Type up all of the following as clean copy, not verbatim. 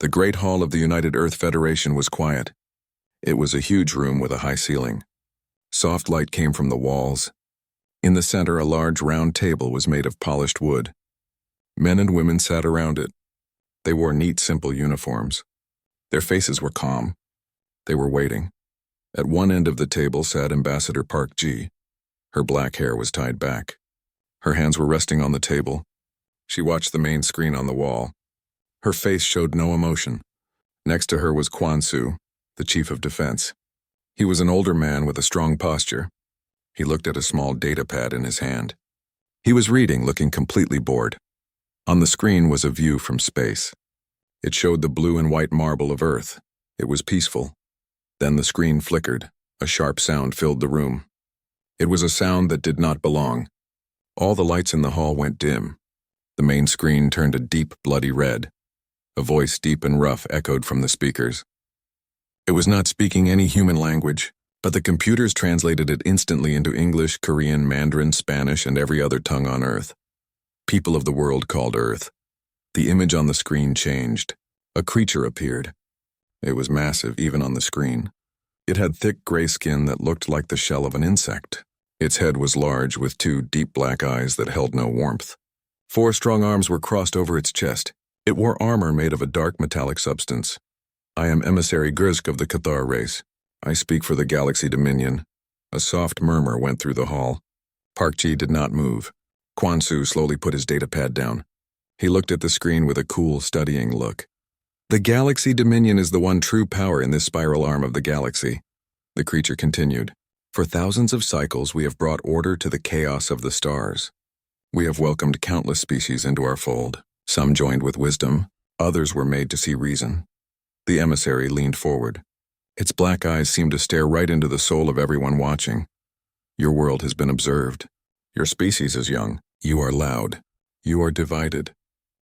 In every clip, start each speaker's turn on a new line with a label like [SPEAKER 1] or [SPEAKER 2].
[SPEAKER 1] The Great Hall of the United Earth Federation was quiet. It was a huge room with a high ceiling. Soft light came from the walls. In the center, a large round table was made of polished wood. Men and women sat around it. They wore neat, simple uniforms. Their faces were calm. They were waiting. At one end of the table sat Ambassador Park Ji. Her black hair was tied back. Her hands were resting on the table. She watched the main screen on the wall. Her face showed no emotion. Next to her was Quan Su, the Chief of Defense. He was an older man with a strong posture. He looked at a small data pad in his hand. He was reading, looking completely bored. On the screen was a view from space. It showed the blue and white marble of Earth. It was peaceful. Then the screen flickered. A sharp sound filled the room. It was a sound that did not belong. All the lights in the hall went dim. The main screen turned a deep, bloody red. A voice deep and rough echoed from the speakers. It was not speaking any human language, but the computers translated it instantly into English, Korean, Mandarin, Spanish, and every other tongue on Earth. People of the world called Earth. The image on the screen changed. A creature appeared. It was massive, even on the screen. It had thick gray skin that looked like the shell of an insect. Its head was large, with two deep black eyes that held no warmth. 4 strong arms were crossed over its chest. It wore armor made of a dark metallic substance. I am Emissary Grzk of the Cathar race. I speak for the Galaxy Dominion. A soft murmur went through the hall. Park Ji did not move. Quan Su slowly put his data pad down. He looked at the screen with a cool, studying look. The Galaxy Dominion is the one true power in this spiral arm of the galaxy. The creature continued. For thousands of cycles, we have brought order to the chaos of the stars. We have welcomed countless species into our fold. Some joined with wisdom, others were made to see reason. The emissary leaned forward. Its black eyes seemed to stare right into the soul of everyone watching. Your world has been observed. Your species is young. You are loud. You are divided.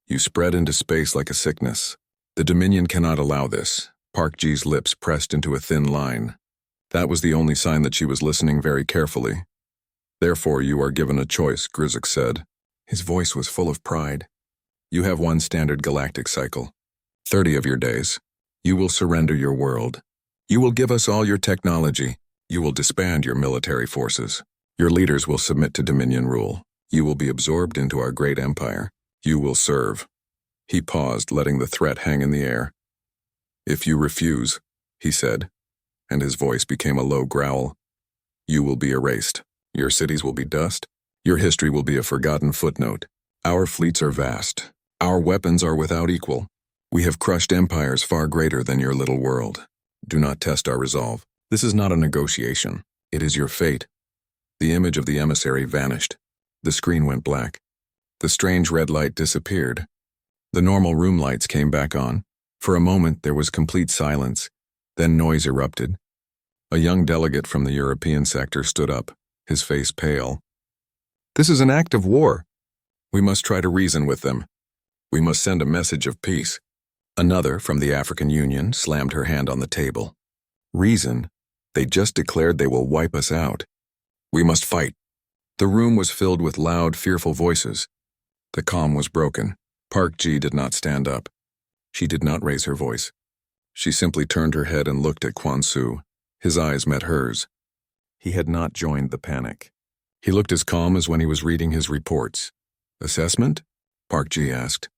[SPEAKER 1] You spread into space like a sickness. The Dominion cannot allow this. Park Ji's lips pressed into a thin line. That was the only sign that she was listening very carefully. Therefore, you are given a choice, Grzk said. His voice was full of pride. You have one standard galactic cycle. 30 of your days. You will surrender your world. You will give us all your technology. You will disband your military forces. Your leaders will submit to Dominion rule. You will be absorbed into our great empire. You will serve. He paused, letting the threat hang in the air. If you refuse, he said, and his voice became a low growl, you will be erased. Your cities will be dust. Your history will be a forgotten footnote. Our fleets are vast. Our weapons are without equal. We have crushed empires far greater than your little world. Do not test our resolve. This is not a negotiation. It is your fate. The image of the emissary vanished. The screen went black. The strange red light disappeared. The normal room lights came back on. For a moment, there was complete silence. Then noise erupted. A young delegate from the European sector stood up, his face pale. This is an act of war. We must try to reason with them. We must send a message of peace. Another from the African Union slammed her hand on the table. Reason? They just declared they will wipe us out. We must fight. The room was filled with loud, fearful voices. The calm was broken. Park Ji did not stand up. She did not raise her voice. She simply turned her head and looked at Quan Su. His eyes met hers. He had not joined the panic. He looked as calm as when he was reading his reports. Assessment? Park Ji asked.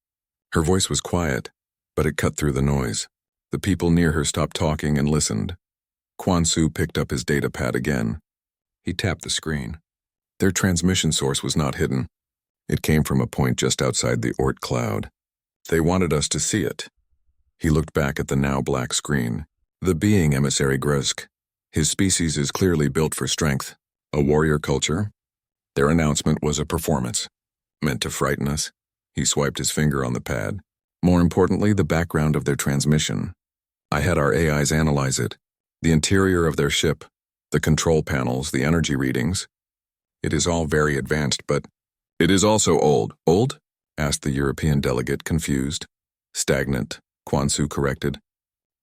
[SPEAKER 1] Her voice was quiet, but it cut through the noise. The people near her stopped talking and listened. Quan Su picked up his data pad again. He tapped the screen. Their transmission source was not hidden. It came from a point just outside the Oort cloud. They wanted us to see it. He looked back at the now black screen. The being Emissary Grzk. His species is clearly built for strength. A warrior culture. Their announcement was a performance. Meant to frighten us. He swiped his finger on the pad. More importantly, the background of their transmission. I had our AIs analyze it. The interior of their ship. The control panels, the energy readings. It is all very advanced, but it is also old. Old? Asked the European delegate, confused. Stagnant, Quan Su corrected.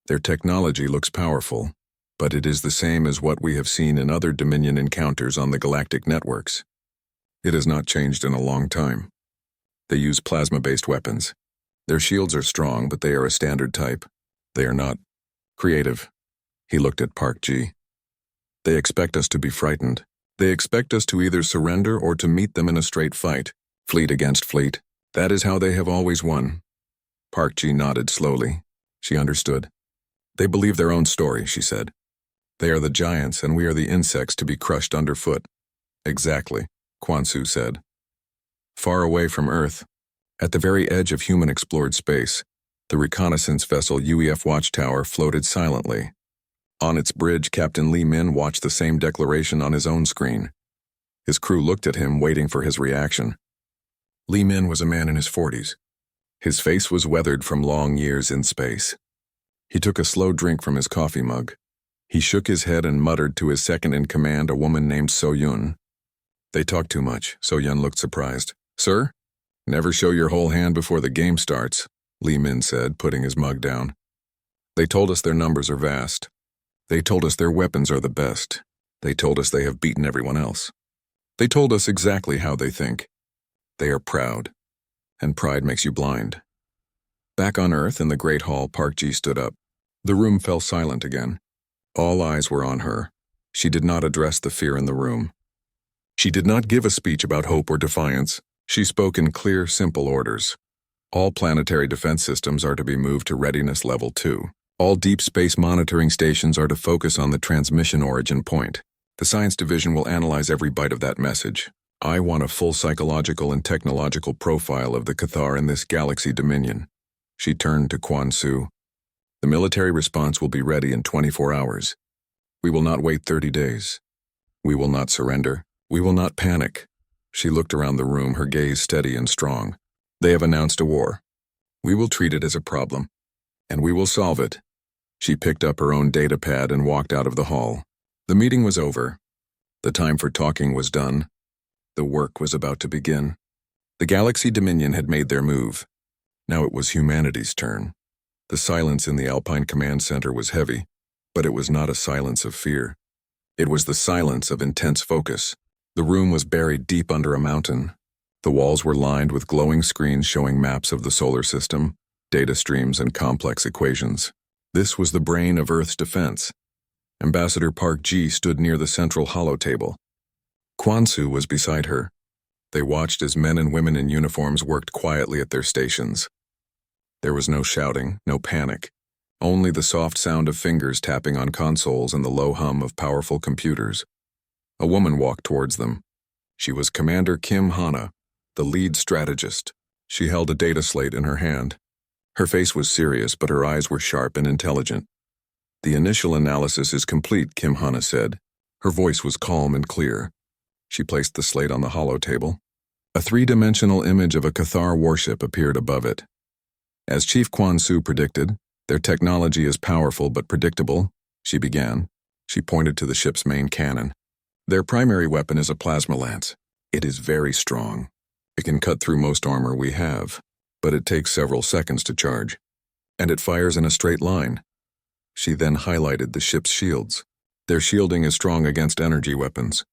[SPEAKER 1] Their technology looks powerful, but it is the same as what we have seen in other Dominion encounters on the galactic networks. It has not changed in a long time. They use plasma-based weapons. Their shields are strong, but they are a standard type. They are not creative. He looked at Park Ji. They expect us to be frightened. They expect us to either surrender or to meet them in a straight fight, fleet against fleet. That is how they have always won. Park Ji nodded slowly. She understood. They believe their own story, she said. They are the giants and we are the insects to be crushed underfoot. Exactly, Kwansu said. Far away from Earth, at the very edge of human-explored space, the reconnaissance vessel UEF Watchtower floated silently. On its bridge, Captain Li Min watched the same declaration on his own screen. His crew looked at him, waiting for his reaction. Li Min was a man in his 40s. His face was weathered from long years in space. He took a slow drink from his coffee mug. He shook his head and muttered to his second-in-command, a woman named So-Yun. They talk too much. So-Yun looked surprised. Sir? Never show your whole hand before the game starts, Li Min said, putting his mug down. They told us their numbers are vast. They told us their weapons are the best. They told us they have beaten everyone else. They told us exactly how they think. They are proud. And pride makes you blind. Back on Earth in the Great Hall, Park Ji stood up. The room fell silent again. All eyes were on her. She did not address the fear in the room. She did not give a speech about hope or defiance. She spoke in clear, simple orders. All planetary defense systems are to be moved to readiness level 2. All deep space monitoring stations are to focus on the transmission origin point. The science division will analyze every byte of that message. I want a full psychological and technological profile of the Cathar in this galaxy dominion. She turned to Kwansu. The military response will be ready in 24 hours. We will not wait 30 days. We will not surrender. We will not panic. She looked around the room, her gaze steady and strong. They have announced a war. We will treat it as a problem. And we will solve it. She picked up her own data pad and walked out of the hall. The meeting was over. The time for talking was done. The work was about to begin. The Galaxy Dominion had made their move. Now it was humanity's turn. The silence in the Alpine Command Center was heavy, but it was not a silence of fear. It was the silence of intense focus. The room was buried deep under a mountain. The walls were lined with glowing screens showing maps of the solar system, data streams, and complex equations. This was the brain of Earth's defense. Ambassador Park Ji stood near the central holotable. Kwansu was beside her. They watched as men and women in uniforms worked quietly at their stations. There was no shouting, no panic, only the soft sound of fingers tapping on consoles and the low hum of powerful computers. A woman walked towards them. She was Commander Kim Hana, the lead strategist. She held a data slate in her hand. Her face was serious, but her eyes were sharp and intelligent. The initial analysis is complete, Kim Hana said. Her voice was calm and clear. She placed the slate on the holotable. A three-dimensional image of a Cathar warship appeared above it. As Chief Kwansu predicted, their technology is powerful but predictable, she began. She pointed to the ship's main cannon. Their primary weapon is a plasma lance. It is very strong. It can cut through most armor we have, but it takes several seconds to charge. And it fires in a straight line. She then highlighted the ship's shields. Their shielding is strong against energy weapons.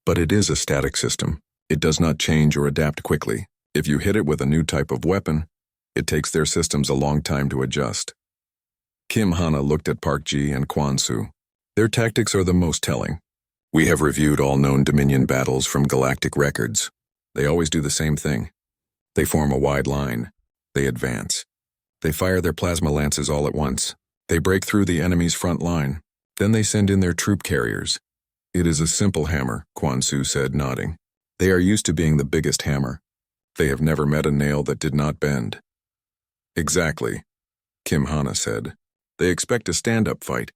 [SPEAKER 1] But it is a static system. It does not change or adapt quickly. If you hit it with a new type of weapon, it takes their systems a long time to adjust. Kim Hana looked at Park Ji and Kwansu. Their tactics are the most telling. We have reviewed all known Dominion battles from galactic records. They always do the same thing. They form a wide line. They advance. They fire their plasma lances all at once. They break through the enemy's front line. Then they send in their troop carriers. It is a simple hammer, Kwansu said, nodding. They are used to being the biggest hammer. They have never met a nail that did not bend. Exactly, Kim Hana said. They expect a stand-up fight,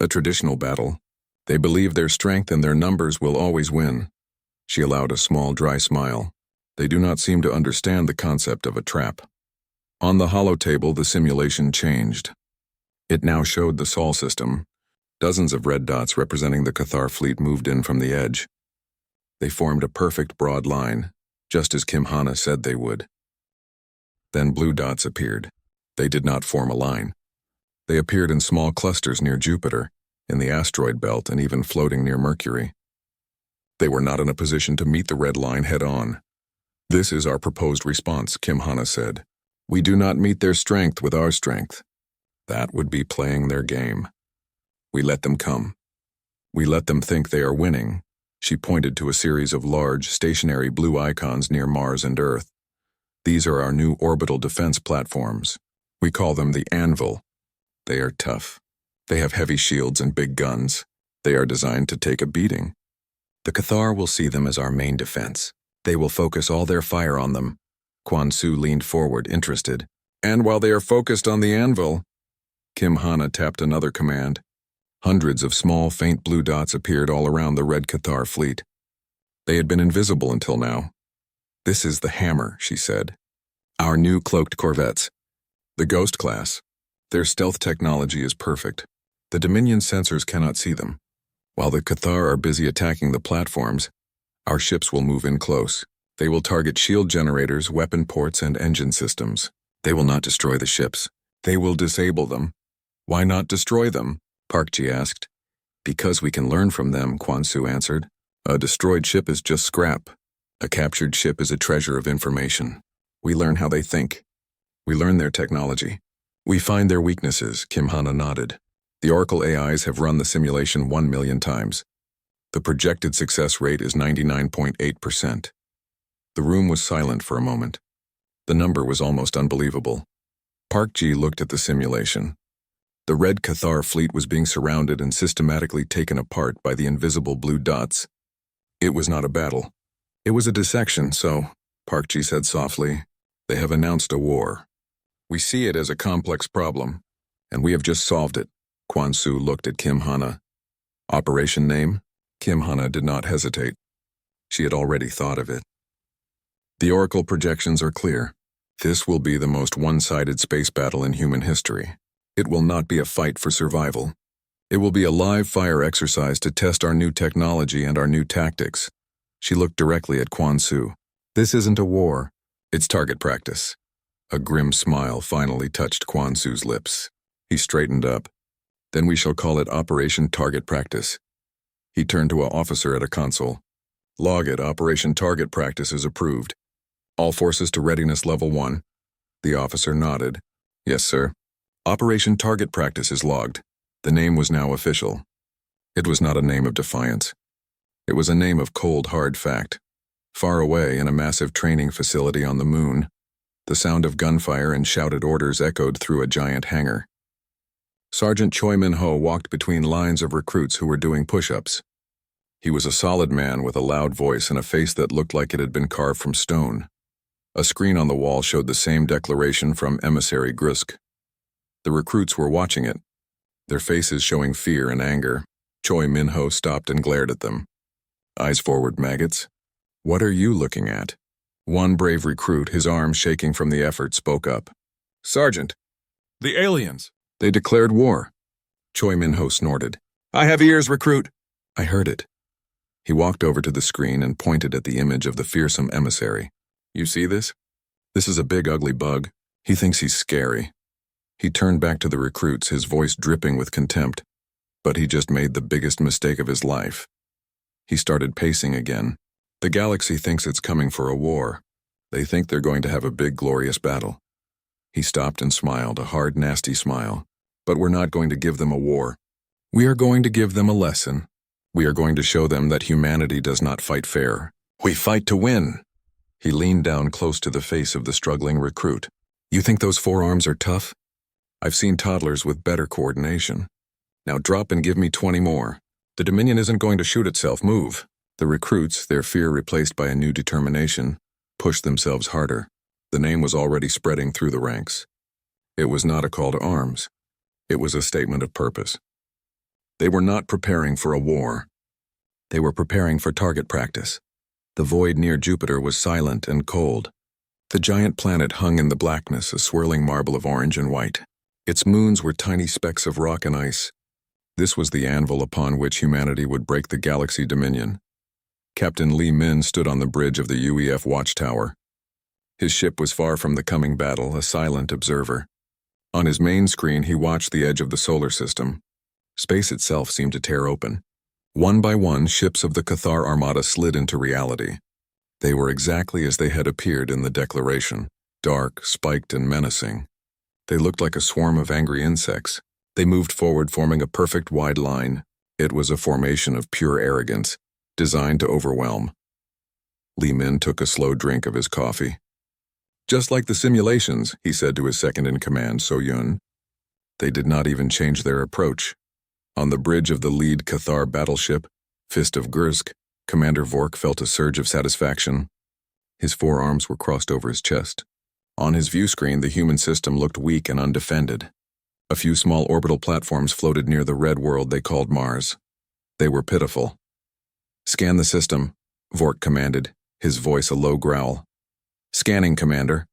[SPEAKER 1] a traditional battle. They believe their strength and their numbers will always win. She allowed a small, dry smile. They do not seem to understand the concept of a trap. On the holotable, the simulation changed. It now showed the Sol system. Dozens of red dots representing the Cathar fleet moved in from the edge. They formed a perfect broad line, just as Kim Hana said they would. Then blue dots appeared. They did not form a line. They appeared in small clusters near Jupiter, in the asteroid belt, and even floating near Mercury. They were not in a position to meet the red line head-on. This is our proposed response, Kim Hana said. We do not meet their strength with our strength. That would be playing their game. We let them come. We let them think they are winning. She pointed to a series of large, stationary blue icons near Mars and Earth. These are our new orbital defense platforms. We call them the Anvil. They are tough. They have heavy shields and big guns. They are designed to take a beating. The Cathar will see them as our main defense. They will focus all their fire on them. Quan Su leaned forward, interested. And while they are focused on the Anvil, Kim Hana tapped another command. Hundreds of small, faint blue dots appeared all around the red Cathar fleet. They had been invisible until now. This is the Hammer, she said. Our new cloaked corvettes. The Ghost class. Their stealth technology is perfect. The Dominion sensors cannot see them. While the Cathar are busy attacking the platforms, our ships will move in close. They will target shield generators, weapon ports, and engine systems. They will not destroy the ships. They will disable them. Why not destroy them? Park-ji asked. Because we can learn from them, Quan Su answered. A destroyed ship is just scrap. A captured ship is a treasure of information. We learn how they think. We learn their technology. We find their weaknesses, Kim Hana nodded. The Oracle AIs have run the simulation 1 million times. The projected success rate is 99.8%. The room was silent for a moment. The number was almost unbelievable. Park-ji looked at the simulation. The red Cathar fleet was being surrounded and systematically taken apart by the invisible blue dots. It was not a battle. It was a dissection, so, Park-ji said softly, they have announced a war. We see it as a complex problem, and we have just solved it. Quan Su looked at Kim Hana. Operation name? Kim Hana did not hesitate. She had already thought of it. The Oracle projections are clear. This will be the most one-sided space battle in human history. It will not be a fight for survival. It will be a live fire exercise to test our new technology and our new tactics. She looked directly at Quan Su. This isn't a war. It's target practice. A grim smile finally touched Quan Su's lips. He straightened up. Then we shall call it Operation Target Practice. He turned to an officer at a console. Log it, Operation Target Practice is approved. All forces to readiness level 1. The officer nodded. Yes, sir. Operation Target Practice is logged. The name was now official. It was not a name of defiance. It was a name of cold, hard fact. Far away in a massive training facility on the moon, the sound of gunfire and shouted orders echoed through a giant hangar. Sergeant Choi Min-ho walked between lines of recruits who were doing push-ups. He was a solid man with a loud voice and a face that looked like it had been carved from stone. A screen on the wall showed the same declaration from Emissary Grusk. The recruits were watching it, their faces showing fear and anger. Choi Min-ho stopped and glared at them. Eyes forward, maggots. What are you looking at? One brave recruit, his arms shaking from the effort, spoke up. Sergeant, the aliens. They declared war. Choi Min-ho snorted. I have ears, recruit. I heard it. He walked over to the screen and pointed at the image of the fearsome emissary. You see this? This is a big ugly bug. He thinks he's scary. He turned back to the recruits, his voice dripping with contempt. But he just made the biggest mistake of his life. He started pacing again. The galaxy thinks it's coming for a war. They think they're going to have a big, glorious battle. He stopped and smiled, a hard, nasty smile. But we're not going to give them a war. We are going to give them a lesson. We are going to show them that humanity does not fight fair. We fight to win. He leaned down close to the face of the struggling recruit. You think those forearms are tough? I've seen toddlers with better coordination. Now drop and give me 20 more. The Dominion isn't going to shoot itself. Move. The recruits, their fear replaced by a new determination, pushed themselves harder. The name was already spreading through the ranks. It was not a call to arms. It was a statement of purpose. They were not preparing for a war. They were preparing for target practice. The void near Jupiter was silent and cold. The giant planet hung in the blackness, a swirling marble of orange and white. Its moons were tiny specks of rock and ice. This was the anvil upon which humanity would break the galaxy dominion. Captain Lee Min stood on the bridge of the UEF watchtower. His ship was far from the coming battle, a silent observer. On his main screen, he watched the edge of the solar system. Space itself seemed to tear open. One by one, ships of the Cathar Armada slid into reality. They were exactly as they had appeared in the declaration, dark, spiked, and menacing. They looked like a swarm of angry insects. They moved forward, forming a perfect wide line. It was a formation of pure arrogance, designed to overwhelm. Li Min took a slow drink of his coffee. "Just like the simulations," he said to his second-in-command, So Yun. They did not even change their approach. On the bridge of the lead Cathar battleship, Fist of Gursk, Commander Vork felt a surge of satisfaction. His forearms were crossed over his chest. On his view screen, the human system looked weak and undefended. A few small orbital platforms floated near the red world they called Mars. They were pitiful. "Scan the system," Vork commanded, his voice a low growl. "Scanning, Commander,"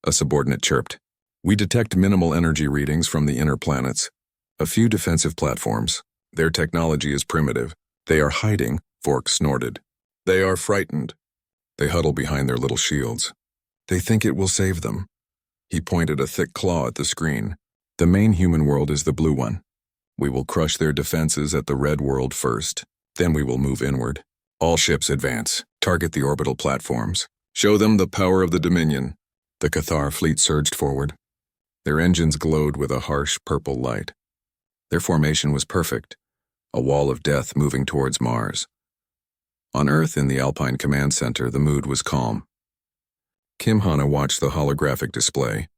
[SPEAKER 1] a subordinate chirped. "We detect minimal energy readings from the inner planets. A few defensive platforms. Their technology is primitive. They are hiding," Vork snorted. "They are frightened. They huddle behind their little shields. They think it will save them." He pointed a thick claw at the screen. "The main human world is the blue one. We will crush their defenses at the red world first. Then we will move inward. All ships advance. Target the orbital platforms. Show them the power of the Dominion." The Cathar fleet surged forward. Their engines glowed with a harsh purple light. Their formation was perfect, a wall of death moving towards Mars. On Earth, in the Alpine Command Center, the mood was calm. Kim Hana watched the holographic display.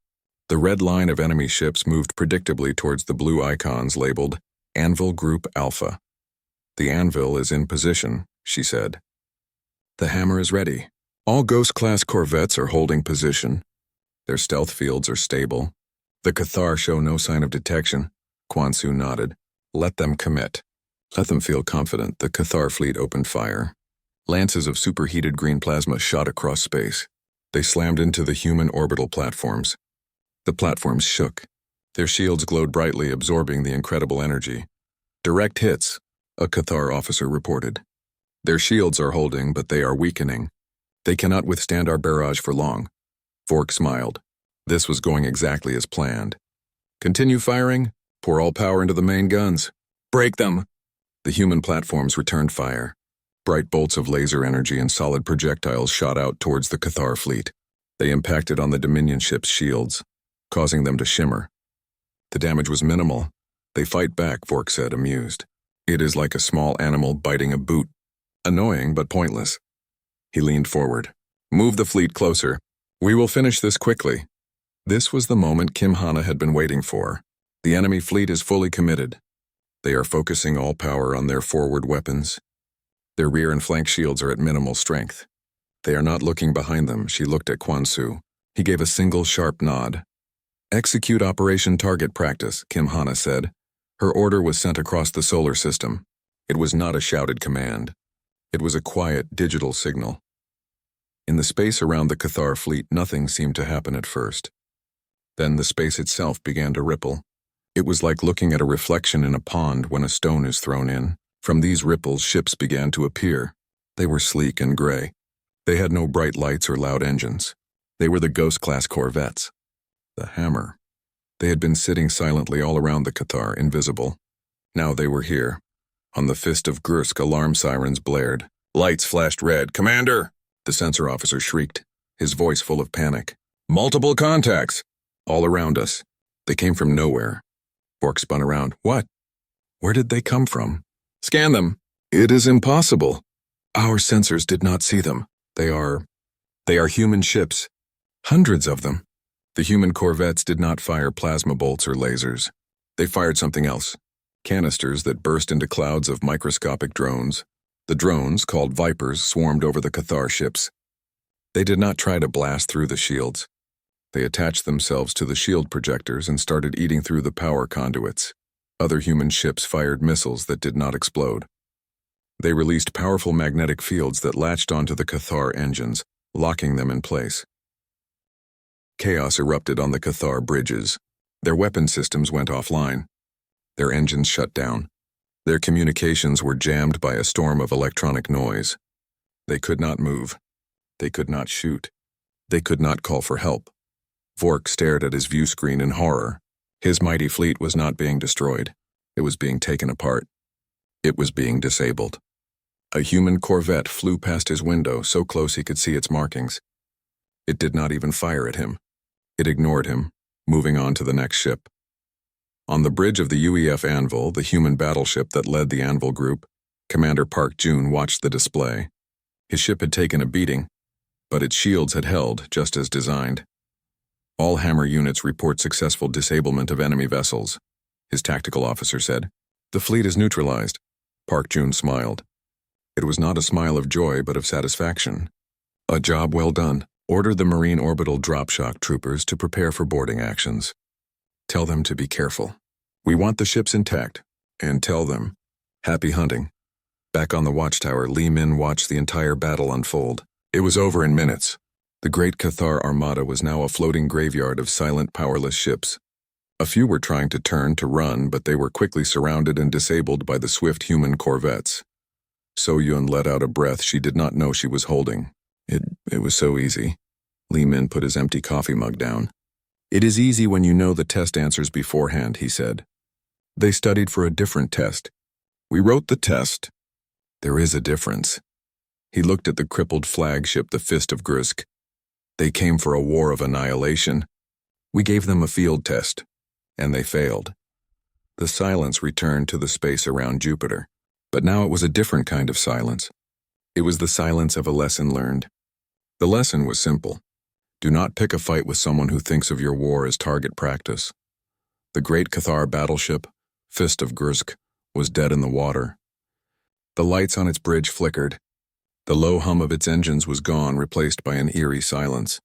[SPEAKER 1] The red line of enemy ships moved predictably towards the blue icons labeled Anvil Group Alpha. "The Anvil is in position," she said. "The hammer is ready. All Ghost-class corvettes are holding position. Their stealth fields are stable. The Cathar show no sign of detection." Quan Su nodded. "Let them commit. Let them feel confident." The Cathar fleet opened fire. Lances of superheated green plasma shot across space. They slammed into the human orbital platforms. The platforms shook. Their shields glowed brightly, absorbing the incredible energy. "Direct hits," a Cathar officer reported. "Their shields are holding, but they are weakening. They cannot withstand our barrage for long." Vork smiled. This was going exactly as planned. "Continue firing. Pour all power into the main guns. Break them!" The human platforms returned fire. Bright bolts of laser energy and solid projectiles shot out towards the Cathar fleet. They impacted on the Dominion ship's shields, causing them to shimmer. The damage was minimal. "They fight back," Vork said, amused. "It is like a small animal biting a boot. Annoying, but pointless." He leaned forward. "Move the fleet closer. We will finish this quickly." This was the moment Kim Hana had been waiting for. The enemy fleet is fully committed. They are focusing all power on their forward weapons. Their rear and flank shields are at minimal strength. They are not looking behind them. She looked at Quan Su. He gave a single sharp nod. "Execute Operation Target Practice," Kim Hana said. Her order was sent across the solar system. It was not a shouted command. It was a quiet, digital signal. In the space around the Cathar fleet, nothing seemed to happen at first. Then the space itself began to ripple. It was like looking at a reflection in a pond when a stone is thrown in. From these ripples, ships began to appear. They were sleek and gray. They had no bright lights or loud engines. They were the Ghost-class corvettes. The hammer. They had been sitting silently all around the Cathar, invisible. Now they were here. On the Fist of Gursk, alarm sirens blared. Lights flashed red. "Commander!" the sensor officer shrieked, his voice full of panic. "Multiple contacts! All around us. They came from nowhere." Vork spun around. "What? Where did they come from?" "Scan them." "It is impossible. Our sensors did not see them. They are human ships. Hundreds of them." The human corvettes did not fire plasma bolts or lasers. They fired something else. Canisters that burst into clouds of microscopic drones. The drones, called Vipers, swarmed over the Cathar ships. They did not try to blast through the shields. They attached themselves to the shield projectors and started eating through the power conduits. Other human ships fired missiles that did not explode. They released powerful magnetic fields that latched onto the Cathar engines, locking them in place. Chaos erupted on the Cathar bridges. Their weapon systems went offline. Their engines shut down. Their communications were jammed by a storm of electronic noise. They could not move. They could not shoot. They could not call for help. Vork stared at his view screen in horror. His mighty fleet was not being destroyed. It was being taken apart. It was being disabled. A human corvette flew past his window so close he could see its markings. It did not even fire at him. It ignored him, moving on to the next ship. On the bridge of the UEF Anvil, the human battleship that led the Anvil group, Commander Park Jun watched the display. His ship had taken a beating, but its shields had held just as designed. All Hammer units report successful disablement of enemy vessels, his tactical officer said. The fleet is neutralized. Park Jun smiled. It was not a smile of joy, but of satisfaction. A job well done. Order the Marine Orbital Drop Shock troopers to prepare for boarding actions. Tell them to be careful. We want the ships intact. And tell them, happy hunting. Back on the watchtower, Li Min watched the entire battle unfold. It was over in minutes. The Great Cathar Armada was now a floating graveyard of silent, powerless ships. A few were trying to turn to run, but they were quickly surrounded and disabled by the swift human corvettes. So Yun let out a breath she did not know she was holding. It was so easy. Li Min put his empty coffee mug down. It is easy when you know the test answers beforehand, he said. They studied for a different test. We wrote the test. There is a difference. He looked at the crippled flagship, the Fist of Grusk. They came for a war of annihilation. We gave them a field test, and they failed. The silence returned to the space around Jupiter, but now it was a different kind of silence. It was the silence of a lesson learned. The lesson was simple. Do not pick a fight with someone who thinks of your war as target practice. The Great Cathar battleship, Fist of Grusk, was dead in the water. The lights on its bridge flickered. The low hum of its engines was gone, replaced by an eerie silence.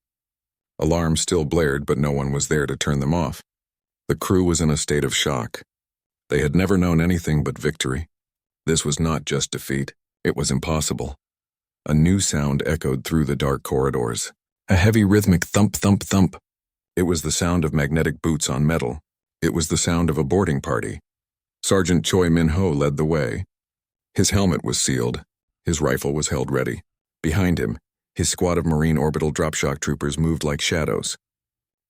[SPEAKER 1] Alarms still blared, but no one was there to turn them off. The crew was in a state of shock. They had never known anything but victory. This was not just defeat. It was impossible. A new sound echoed through the dark corridors. A heavy rhythmic thump, thump, thump. It was the sound of magnetic boots on metal. It was the sound of a boarding party. Sergeant Choi Min-ho led the way. His helmet was sealed. His rifle was held ready. Behind him, his squad of Marine Orbital Dropshock troopers moved like shadows.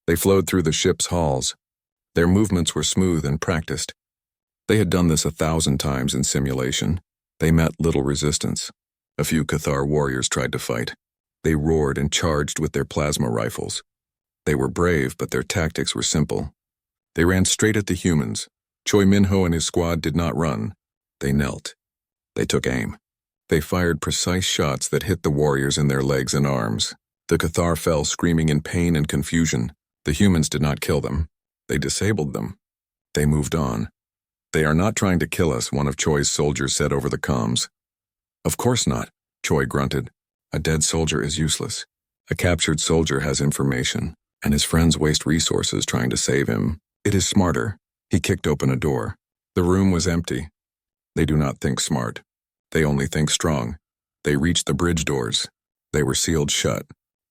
[SPEAKER 1] They flowed through the ship's halls. Their movements were smooth and practiced. They had done this 1,000 times in simulation. They met little resistance. A few Cathar warriors tried to fight. They roared and charged with their plasma rifles. They were brave, but their tactics were simple. They ran straight at the humans. Choi Min-ho and his squad did not run. They knelt. They took aim. They fired precise shots that hit the warriors in their legs and arms. The Cathar fell screaming in pain and confusion. The humans did not kill them. They disabled them. They moved on. They are not trying to kill us, one of Choi's soldiers said over the comms. Of course not, Choi grunted. A dead soldier is useless. A captured soldier has information, and his friends waste resources trying to save him. It is smarter. He kicked open a door. The room was empty. They do not think smart. They only think strong. They reached the bridge doors. They were sealed shut.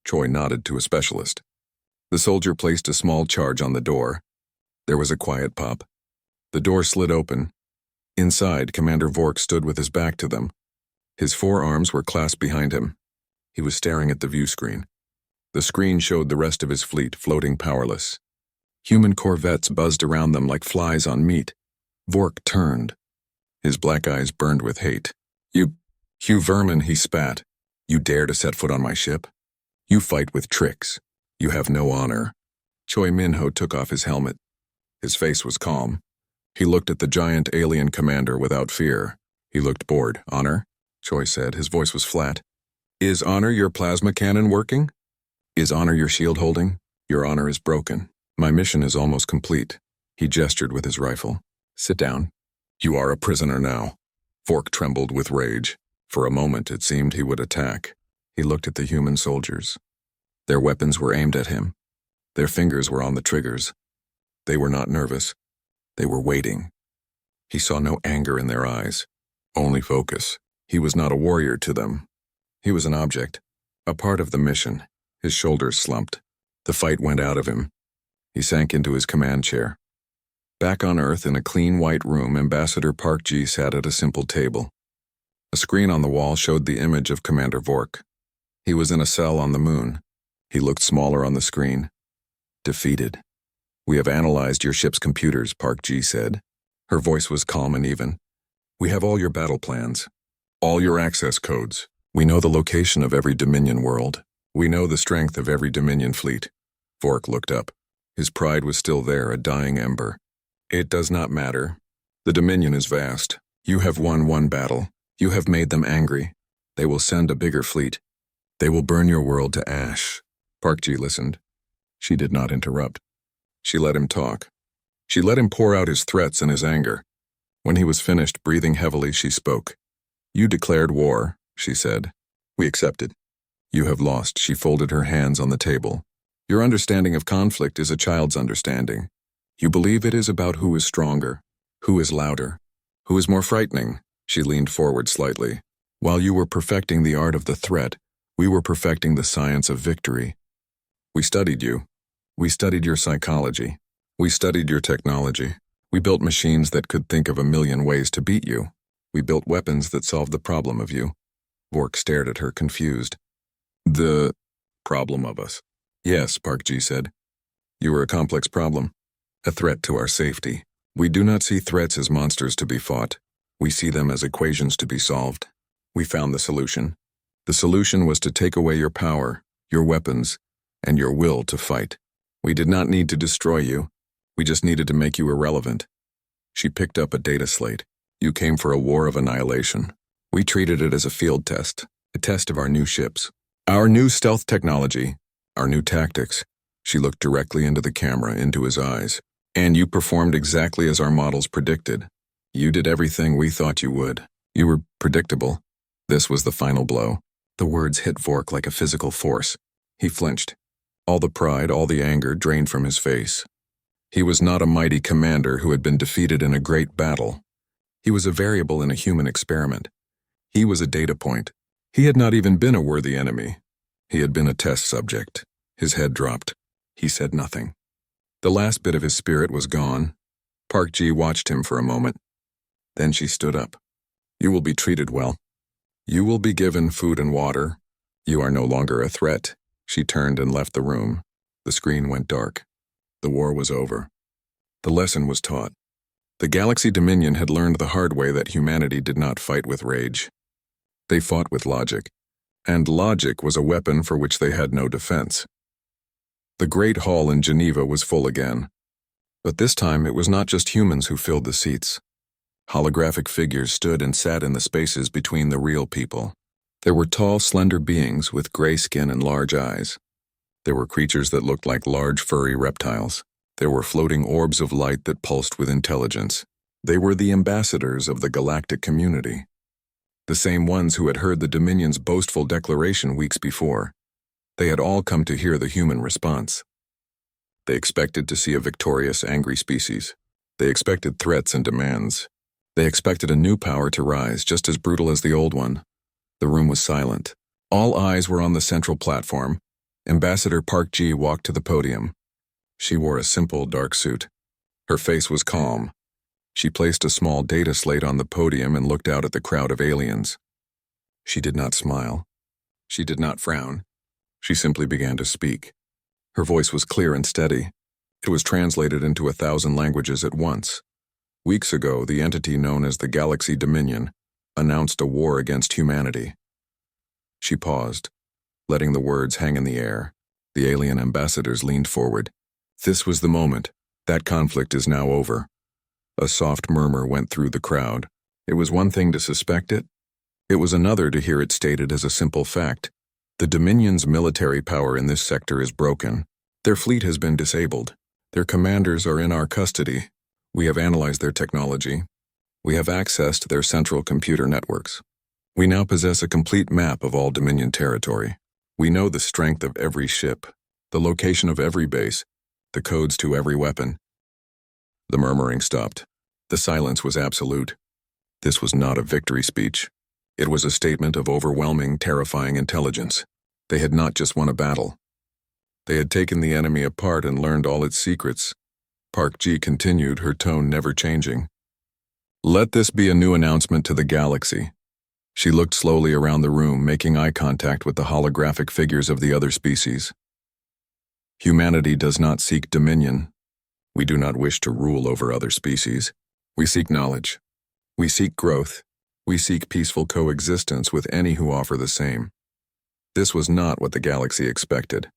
[SPEAKER 1] Choi nodded to a specialist. The soldier placed a small charge on the door. There was a quiet pop. The door slid open. Inside, Commander Vork stood with his back to them. His forearms were clasped behind him. He was staring at the view screen. The screen showed the rest of his fleet floating powerless. Human corvettes buzzed around them like flies on meat. Vork turned. His black eyes burned with hate. You vermin, he spat. You dare to set foot on my ship? You fight with tricks. You have no honor. Choi Min-ho took off his helmet. His face was calm. He looked at the giant alien commander without fear. He looked bored. Honor? Choi said. His voice was flat. Is honor your plasma cannon working? Is honor your shield holding? Your honor is broken. My mission is almost complete. He gestured with his rifle. Sit down. You are a prisoner now. Vork trembled with rage. For a moment it seemed he would attack. He looked at the human soldiers. Their weapons were aimed at him. Their fingers were on the triggers. They were not nervous. They were waiting. He saw no anger in their eyes, only focus. He was not a warrior to them. He was an object, a part of the mission. His shoulders slumped. The fight went out of him. He sank into his command chair. Back on Earth in a clean white room, Ambassador Park Ji sat at a simple table. A screen on the wall showed the image of Commander Vork. He was in a cell on the moon. He looked smaller on the screen. Defeated. We have analyzed your ship's computers, Park Ji said. Her voice was calm and even. We have all your battle plans, all your access codes. We know the location of every Dominion world. We know the strength of every Dominion fleet. Vork looked up. His pride was still there, a dying ember. It does not matter. The Dominion is vast. You have won one battle. You have made them angry. They will send a bigger fleet. They will burn your world to ash. Parkji listened. She did not interrupt. She let him talk. She let him pour out his threats and his anger. When he was finished, breathing heavily, she spoke. You declared war, she said. We accepted. You have lost. She folded her hands on the table. Your understanding of conflict is a child's understanding. You believe it is about who is stronger, who is louder, who is more frightening. She leaned forward slightly. While you were perfecting the art of the threat, we were perfecting the science of victory. We studied you. We studied your psychology. We studied your technology. We built machines that could think of a million ways to beat you. We built weapons that solved the problem of you. Vork stared at her, confused. The problem of us. Yes, Parkji said. You are a complex problem. A threat to our safety. We do not see threats as monsters to be fought. We see them as equations to be solved. We found the solution. The solution was to take away your power, your weapons, and your will to fight. We did not need to destroy you. We just needed to make you irrelevant. She picked up a data slate. You came for a war of annihilation. We treated it as a field test, a test of our new ships. Our new stealth technology, our new tactics. She looked directly into the camera, into his eyes. And you performed exactly as our models predicted. You did everything we thought you would. You were predictable. This was the final blow. The words hit Vork like a physical force. He flinched. All the pride, all the anger drained from his face. He was not a mighty commander who had been defeated in a great battle. He was a variable in a human experiment. He was a data point. He had not even been a worthy enemy. He had been a test subject. His head dropped. He said nothing. The last bit of his spirit was gone. Parkji watched him for a moment. Then she stood up. You will be treated well. You will be given food and water. You are no longer a threat. She turned and left the room. The screen went dark. The war was over. The lesson was taught. The Galaxy Dominion had learned the hard way that humanity did not fight with rage. They fought with logic, and logic was a weapon for which they had no defense. The Great Hall in Geneva was full again. But this time it was not just humans who filled the seats. Holographic figures stood and sat in the spaces between the real people. There were tall, slender beings with gray skin and large eyes. There were creatures that looked like large, furry reptiles. There were floating orbs of light that pulsed with intelligence. They were the ambassadors of the galactic community. The same ones who had heard the Dominion's boastful declaration weeks before. They had all come to hear the human response. They expected to see a victorious, angry species. They expected threats and demands. They expected a new power to rise, just as brutal as the old one. The room was silent. All eyes were on the central platform. Ambassador Parkji walked to the podium. She wore a simple, dark suit. Her face was calm. She placed a small data slate on the podium and looked out at the crowd of aliens. She did not smile. She did not frown. She simply began to speak. Her voice was clear and steady. It was translated into 1,000 languages at once. Weeks ago, the entity known as the Galaxy Dominion announced a war against humanity. She paused, letting the words hang in the air. The alien ambassadors leaned forward. This was the moment. That conflict is now over. A soft murmur went through the crowd. It was one thing to suspect it. It was another to hear it stated as a simple fact. The Dominion's military power in this sector is broken. Their fleet has been disabled. Their commanders are in our custody. We have analyzed their technology. We have accessed their central computer networks. We now possess a complete map of all Dominion territory. We know the strength of every ship, the location of every base, the codes to every weapon. The murmuring stopped. The silence was absolute. This was not a victory speech. It was a statement of overwhelming, terrifying intelligence. They had not just won a battle. They had taken the enemy apart and learned all its secrets. Parkji continued, her tone never changing. Let this be a new announcement to the galaxy. She looked slowly around the room, making eye contact with the holographic figures of the other species. Humanity does not seek dominion. We do not wish to rule over other species. We seek knowledge. We seek growth. We seek peaceful coexistence with any who offer the same. This was not what the galaxy expected.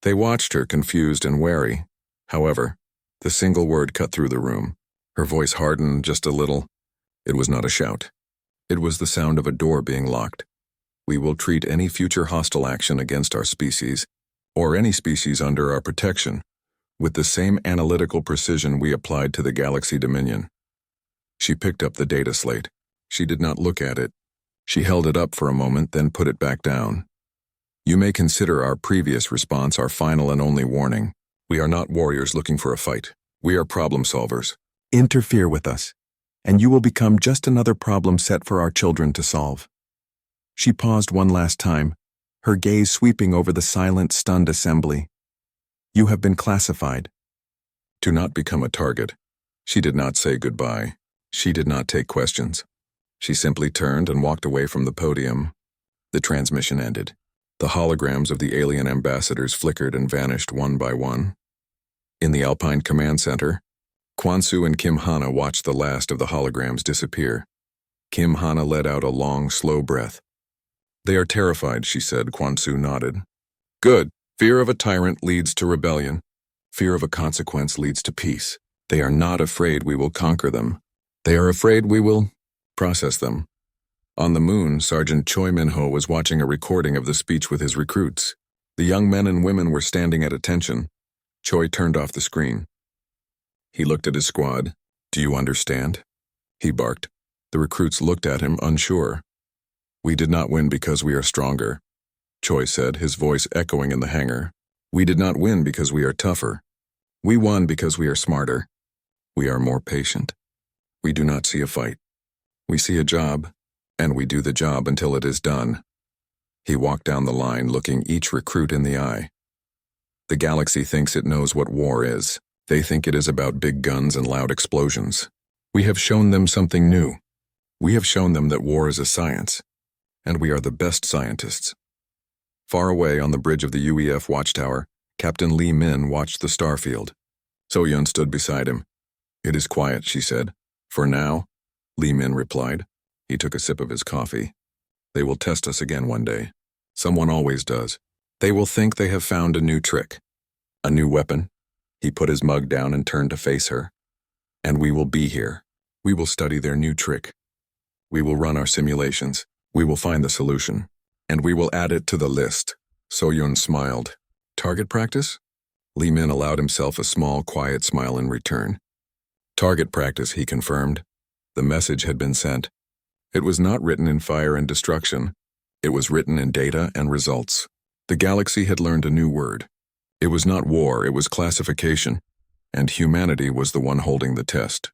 [SPEAKER 1] They watched her, confused and wary. However, the single word cut through the room. Her voice hardened just a little. It was not a shout. It was the sound of a door being locked. We will treat any future hostile action against our species, or any species under our protection, with the same analytical precision we applied to the Galaxy Dominion. She picked up the data slate. She did not look at it. She held it up for a moment, then put it back down. You may consider our previous response our final and only warning. We are not warriors looking for a fight. We are problem solvers. Interfere with us, and you will become just another problem set for our children to solve. She paused one last time, her gaze sweeping over the silent, stunned assembly. You have been classified. To not become a target. She did not say goodbye. She did not take questions. She simply turned and walked away from the podium. The transmission ended. The holograms of the alien ambassadors flickered and vanished one by one. In the Alpine Command Center, Kwansu and Kim Hana watched the last of the holograms disappear. Kim Hana let out a long, slow breath. They are terrified, she said. Kwansu nodded. Good. Fear of a tyrant leads to rebellion. Fear of a consequence leads to peace. They are not afraid we will conquer them. They are afraid we will process them. On the moon, Sergeant Choi Min-ho was watching a recording of the speech with his recruits. The young men and women were standing at attention. Choi turned off the screen. He looked at his squad. Do you understand? He barked. The recruits looked at him, unsure. We did not win because we are stronger, Choi said, his voice echoing in the hangar. We did not win because we are tougher. We won because we are smarter. We are more patient. We do not see a fight. We see a job, and we do the job until it is done. He walked down the line, looking each recruit in the eye. The galaxy thinks it knows what war is. They think it is about big guns and loud explosions. We have shown them something new. We have shown them that war is a science, and we are the best scientists. Far away on the bridge of the UEF watchtower, Captain Lee Min watched the starfield. So-Yun stood beside him. It is quiet, she said. For now, Lee Min replied. He took a sip of his coffee. They will test us again one day. Someone always does. They will think they have found a new trick. A new weapon. He put his mug down and turned to face her. And we will be here. We will study their new trick. We will run our simulations. We will find the solution. And we will add it to the list. So-Yun smiled. Target practice? Lee Min allowed himself a small, quiet smile in return. Target practice, he confirmed. The message had been sent. It was not written in fire and destruction. It was written in data and results. The galaxy had learned a new word. It was not war, it was classification. And humanity was the one holding the test.